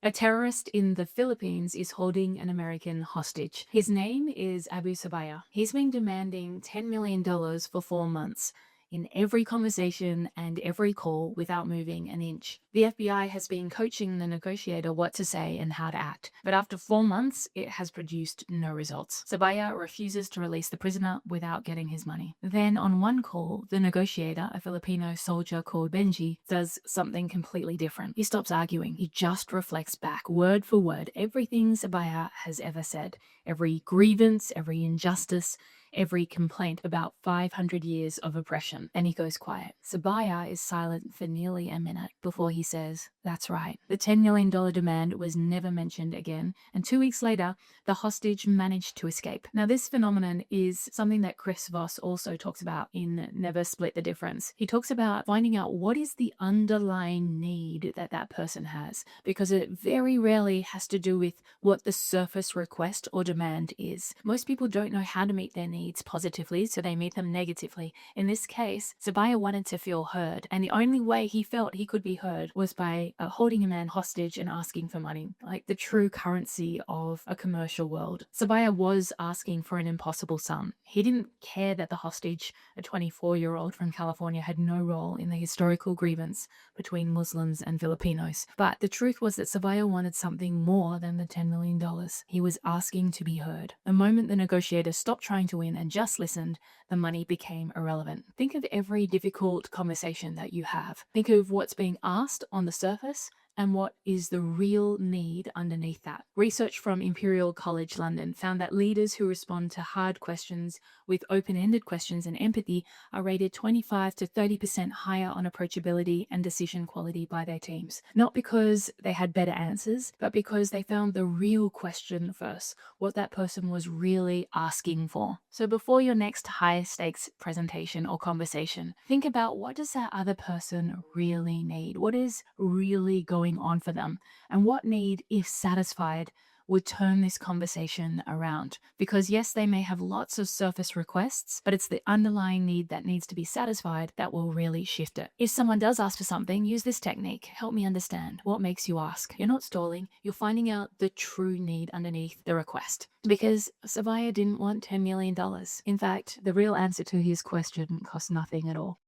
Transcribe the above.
A terrorist in the Philippines is holding an American hostage. His name is Abu Sabaya. He's been demanding $10 million for 4 months in every conversation and every call without moving an inch. The FBI has been coaching the negotiator what to say and how to act, but after 4 months, it has produced no results. Sabaya refuses to release the prisoner without getting his money. Then on one call, the negotiator, a Filipino soldier called Benjie, does something completely different. He stops arguing. He just reflects back, word for word, everything Sabaya has ever said. Every grievance, every injustice, every complaint about 500 years of oppression, and he goes quiet. Sabaya is silent for nearly a minute before he says, "That's right. The $10 million demand was never mentioned again," and 2 weeks later, the hostage managed to escape. Now, this phenomenon is something that Chris Voss also talks about in Never Split the Difference. He talks about finding out what is the underlying need that that person has, because it very rarely has to do with what the surface request or demand is. Most people don't know how to meet their needs positively, so they meet them negatively. In this case, Sabaya wanted to feel heard, and the only way he felt he could be heard was by holding a man hostage and asking for money, like the true currency of a commercial world. Sabaya was asking for an impossible sum. He didn't care that the hostage, a 24-year-old from California, had no role in the historical grievance between Muslims and Filipinos. But the truth was that Sabaya wanted something more than the $10 million. He was asking to be heard. The moment the negotiator stopped trying to win and just listened, the money became irrelevant. Think of every difficult conversation that you have. Think of what's being asked on the surface and what is the real need underneath that. Research from Imperial College London found that leaders who respond to hard questions with open-ended questions and empathy are rated 25 to 30% higher on approachability and decision quality by their teams. Not because they had better answers, but because they found the real question first, what that person was really asking for. So before your next high-stakes presentation or conversation, think about, what does that other person really need? What is really going on for them? And what need, if satisfied, would turn this conversation around? Because yes, they may have lots of surface requests, but it's the underlying need that needs to be satisfied that will really shift it. If someone does ask for something, use this technique. Help me understand. What makes you ask? You're not stalling. You're finding out the true need underneath the request. Because Sabaya didn't want $10 million. In fact, the real answer to his question cost nothing at all.